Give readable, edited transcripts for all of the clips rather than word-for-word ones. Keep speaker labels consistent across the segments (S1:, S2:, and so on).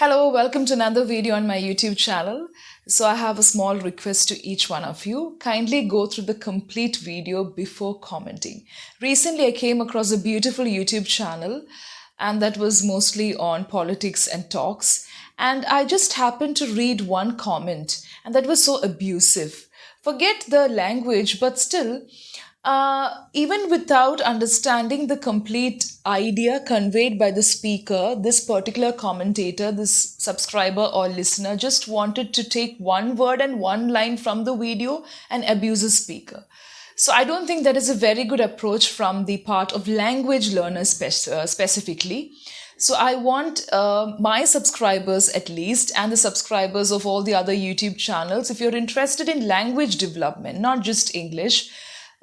S1: Hello, welcome to another video on my YouTube channel. So I have a small request to each one of you. Kindly go through the complete video before commenting. Recently, I came across a beautiful YouTube channel and that was mostly on politics and talks. And I just happened to read one comment and that was so abusive. Forget the language, but still, even without understanding the complete idea conveyed by the speaker, this particular commentator, this subscriber or listener just wanted to take one word and one line from the video and abuse the speaker. So I don't think that is a very good approach from the part of language learners specifically. So I want my subscribers at least and the subscribers of all the other YouTube channels, if you're interested in language development, not just English,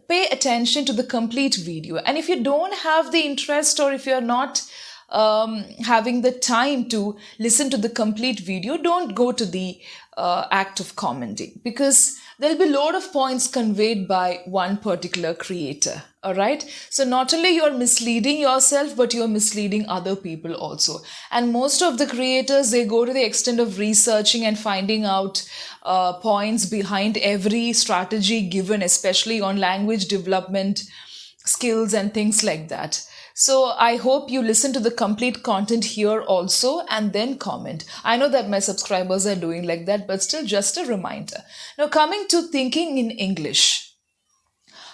S1: pay attention to the complete video. And if you don't have the interest or if you're not having the time to listen to the complete video, don't go to the act of commenting, because there'll be a lot of points conveyed by one particular creator. All right. So not only you're misleading yourself, but you're misleading other people also. And most of the creators, they go to the extent of researching and finding out points behind every strategy given, especially on language development skills and things like that. So I hope you listen to the complete content here also and then comment. I know that my subscribers are doing like that, but still just a reminder. Now coming to thinking in English.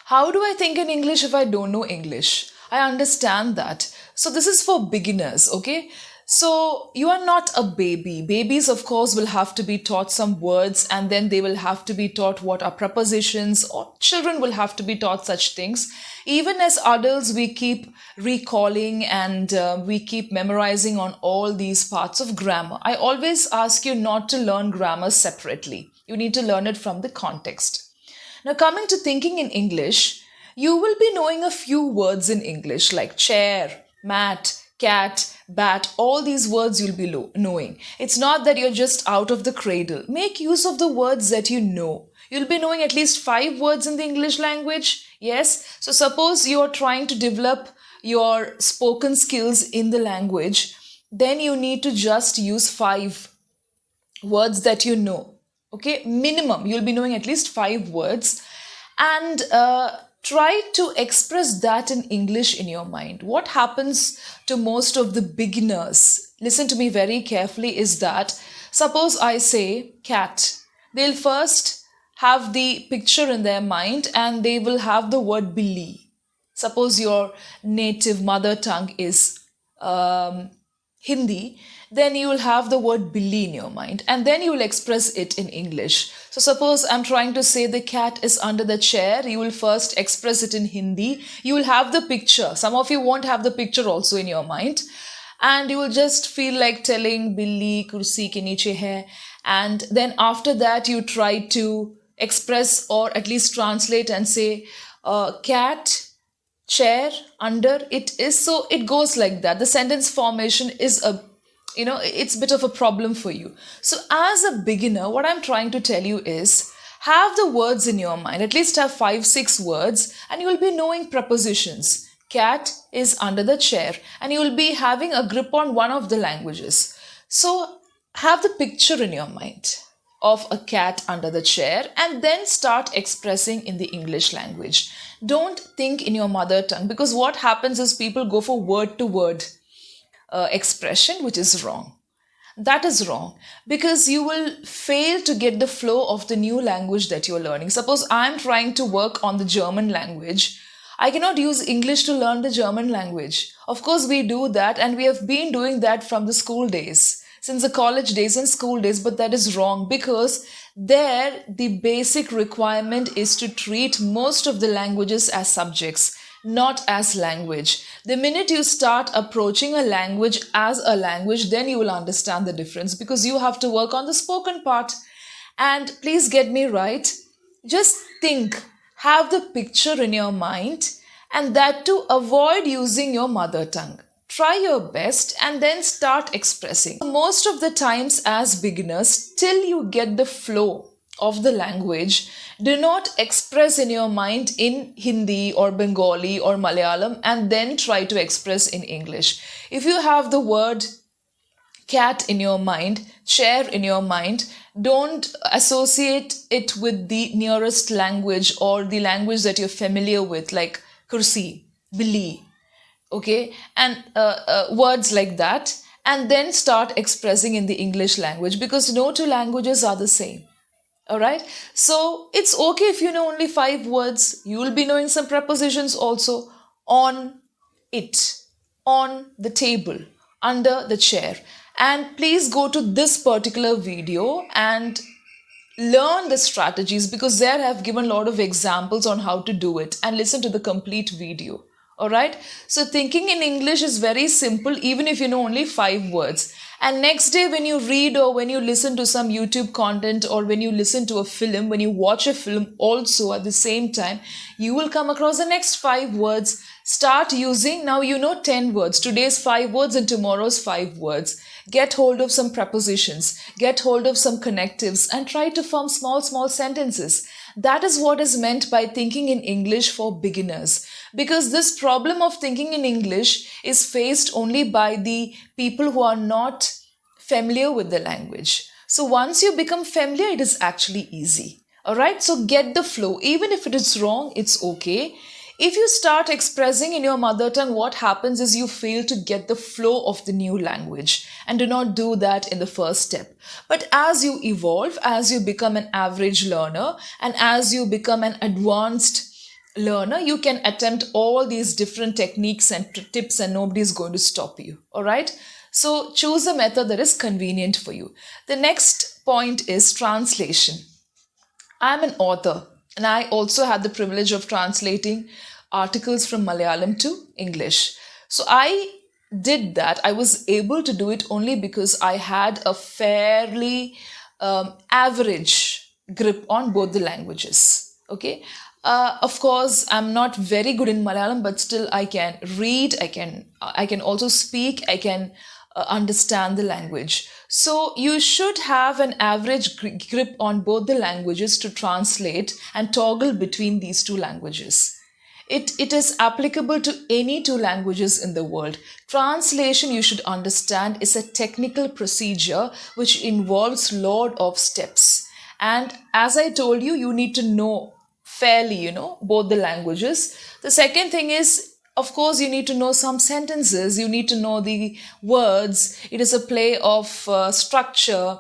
S1: How do I think in English if I don't know English? I understand that. So this is for beginners, okay? So you are not a baby. Babies, of course, will have to be taught some words and then they will have to be taught what are prepositions, or children will have to be taught such things. Even as adults, we keep recalling and we keep memorizing on all these parts of grammar. I always ask you not to learn grammar separately. You need to learn it from the context. Now, coming to thinking in English, you will be knowing a few words in English like chair, mat, cat, bat, all these words you'll be knowing. It's not that you're just out of the cradle. Make use of the words that you know. You'll be knowing at least 5 words in the English language. Yes. So suppose you're trying to develop your spoken skills in the language, then you need to just use 5 words that you know. Okay. Minimum. You'll be knowing at least 5 words. And try to express that in English in your mind. What happens to most of the beginners, listen to me very carefully, is that suppose I say cat, they'll first have the picture in their mind and they will have the word Billy. Suppose your native mother tongue is Hindi, then you will have the word Billy in your mind and then you will express it in English. So suppose I'm trying to say the cat is under the chair, you will first express it in Hindi. You will have the picture. Some of you won't have the picture also in your mind. And you will just feel like telling Billy kursi ke niche hai. And then after that you try to express or at least translate and say cat, chair, under, it is. So it goes like that. The sentence formation is it's a bit of a problem for you. So as a beginner, what I'm trying to tell you is have the words in your mind, at least have 5-6 words, and you will be knowing prepositions. Cat is under the chair and you will be having a grip on one of the languages. So have the picture in your mind of a cat under the chair and then start expressing in the English language. Don't think in your mother tongue, because what happens is people go for word to word expression, which is wrong. That is wrong, because you will fail to get the flow of the new language that you're learning. Suppose I'm trying to work on the German language. I cannot use English to learn the German language. Of course, we do that and we have been doing that from the school days, since the college days and school days, but that is wrong, because there the basic requirement is to treat most of the languages as subjects, not as language. The minute you start approaching a language as a language, then you will understand the difference, because you have to work on the spoken part. And please get me right. Just think, have the picture in your mind, and that to avoid using your mother tongue. Try your best and then start expressing. Most of the times as beginners, till you get the flow of the language, do not express in your mind in Hindi or Bengali or Malayalam and then try to express in English. If you have the word cat in your mind, chair in your mind. Don't associate it with the nearest language or the language that you're familiar with, like kursi, billi, okay, and words like that. And then start expressing in the English language, because no two languages are the same. All right. So it's okay if you know only 5 words. You will be knowing some prepositions also. On it, on the table, under the chair. And please go to this particular video and learn the strategies, because there have given a lot of examples on how to do it, and listen to the complete video. All right. So thinking in English is very simple, even if you know only 5 words. And next day, when you read or when you listen to some YouTube content, or when you listen to a film, when you watch a film also at the same time, you will come across the next 5 words. Start using, now you know 10 words. Today's 5 words and tomorrow's 5 words. Get hold of some prepositions, get hold of some connectives, and try to form small sentences. That is what is meant by thinking in English for beginners. Because this problem of thinking in English is faced only by the people who are not familiar with the language. So once you become familiar, it is actually easy. All right, so get the flow. Even if it is wrong, it's okay. If you start expressing in your mother tongue, what happens is you fail to get the flow of the new language, and do not do that in the first step. But as you evolve, as you become an average learner, and as you become an advanced learner, you can attempt all these different techniques and tips, and nobody is going to stop you. All right. So choose a method that is convenient for you. The next point is translation. I'm an author, and I also had the privilege of translating articles from Malayalam to English. So I did that. I was able to do it only because I had a fairly average grip on both the languages. Okay. Of course, I'm not very good in Malayalam, but still I can read, I can also speak, I can understand the language. So you should have an average grip on both the languages to translate and toggle between these two languages. It is applicable to any two languages in the world. Translation, you should understand, is a technical procedure which involves lot of steps. And as I told you, you need to know fairly, both the languages. The second thing is, of course, you need to know some sentences. You need to know the words. It is a play of structure.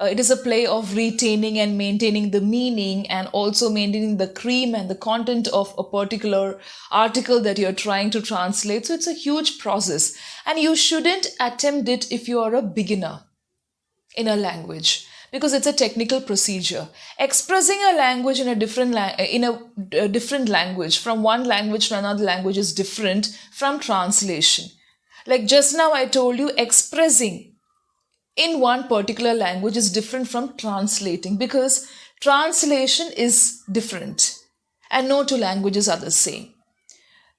S1: It is a play of retaining and maintaining the meaning, and also maintaining the cream and the content of a particular article that you're trying to translate. So it's a huge process, and you shouldn't attempt it if you are a beginner in a language, because it's a technical procedure. Expressing a language in a different language, from one language to another language, is different from translation. Like just now I told you, expressing in one particular language is different from translating, because translation is different and no two languages are the same.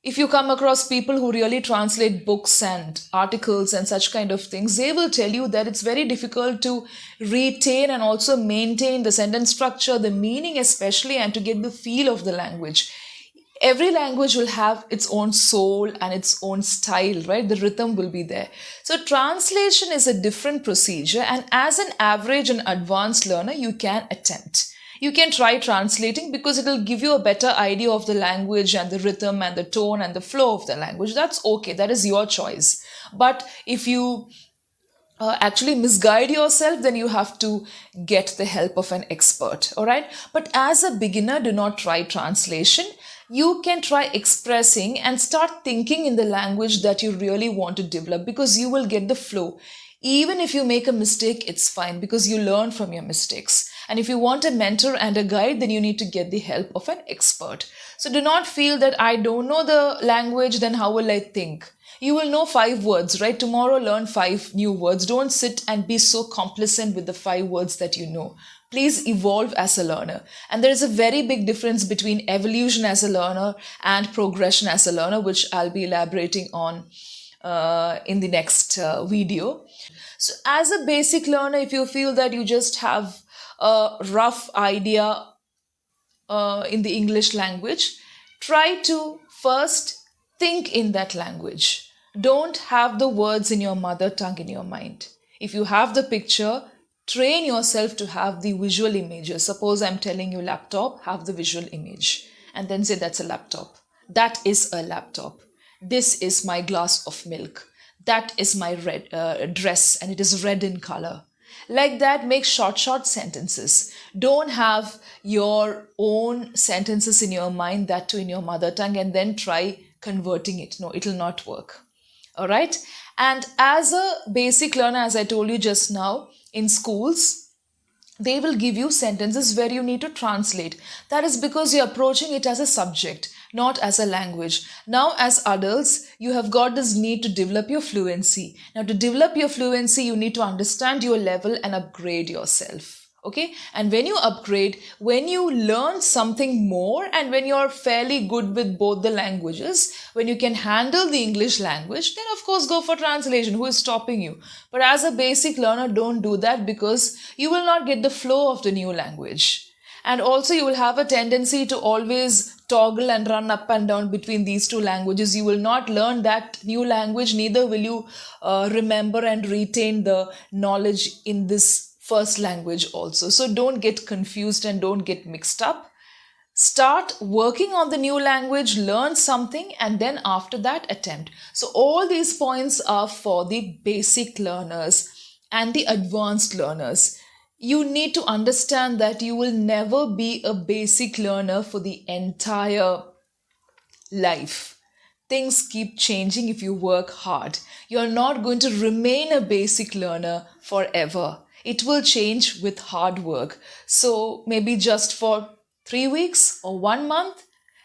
S1: If you come across people who really translate books and articles and such kind of things, they will tell you that it's very difficult to retain and also maintain the sentence structure, the meaning especially, and to get the feel of the language. Every language will have its own soul and its own style, right? The rhythm will be there. So translation is a different procedure, and as an average and advanced learner, you can attempt. You can try translating, because it will give you a better idea of the language and the rhythm and the tone and the flow of the language. That's okay. That is your choice. But if you actually misguide yourself, then you have to get the help of an expert. All right. But as a beginner, do not try translation. You can try expressing and start thinking in the language that you really want to develop, because you will get the flow. Even if you make a mistake, it's fine, because you learn from your mistakes. And if you want a mentor and a guide, then you need to get the help of an expert. So do not feel that I don't know the language, then how will I think? You will know 5 words, right? Tomorrow learn 5 new words. Don't sit and be so complacent with the 5 words that you know. Please evolve as a learner. And there is a very big difference between evolution as a learner and progression as a learner, which I'll be elaborating on in the next video. So as a basic learner, if you feel that you just have a rough idea in the English language, try to first think in that language. Don't have the words in your mother tongue in your mind. If you have the picture, train yourself to have the visual images. Suppose I'm telling you laptop, have the visual image and then say that's a laptop. That is a laptop. This is my glass of milk. That is my red dress and it is red in color. Like that, make short sentences. Don't have your own sentences in your mind, that too in your mother tongue, and then try converting it. No, it'll not work. All right. And as a basic learner, as I told you just now, in schools, they will give you sentences where you need to translate. That is because you're approaching it as a subject, not as a language. Now, as adults, you have got this need to develop your fluency. Now, to develop your fluency, you need to understand your level and upgrade yourself. Okay, and when you upgrade, when you learn something more, and when you're fairly good with both the languages, when you can handle the English language, then of course go for translation. Who is stopping you? But as a basic learner, don't do that, because you will not get the flow of the new language. And also you will have a tendency to always toggle and run up and down between these two languages. You will not learn that new language, neither will you remember and retain the knowledge in this first language also. So don't get confused and don't get mixed up. Start working on the new language, learn something, and then after that attempt. So all these points are for the basic learners and the advanced learners. You need to understand that you will never be a basic learner for the entire life. Things keep changing if you work hard. You're not going to remain a basic learner forever. It will change with hard work. So maybe just for 3 weeks or 1 month.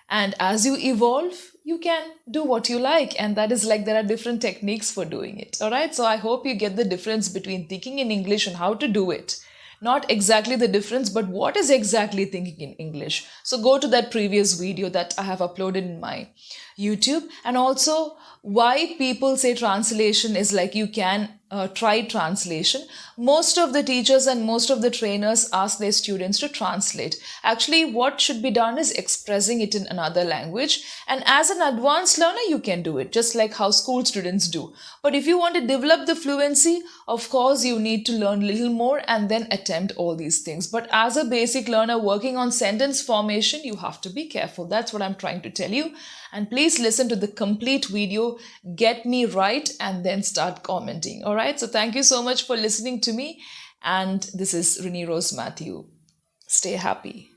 S1: And as you evolve, you can do what you like. And that is like there are different techniques for doing it. All right. So I hope you get the difference between thinking in English and how to do it. Not exactly the difference, but what is exactly thinking in English. So go to that previous video that I have uploaded in my YouTube. And also why people say translation is like you can try translation. Most of the teachers and most of the trainers ask their students to translate. Actually, what should be done is expressing it in another language. And as an advanced learner, you can do it just like how school students do. But if you want to develop the fluency, of course, you need to learn a little more and then attempt all these things. But as a basic learner working on sentence formation, you have to be careful. That's what I'm trying to tell you. And please listen to the complete video, get me right, and then start commenting. All right. So thank you so much for listening to me. And this is Rini Rose Matthew. Stay happy.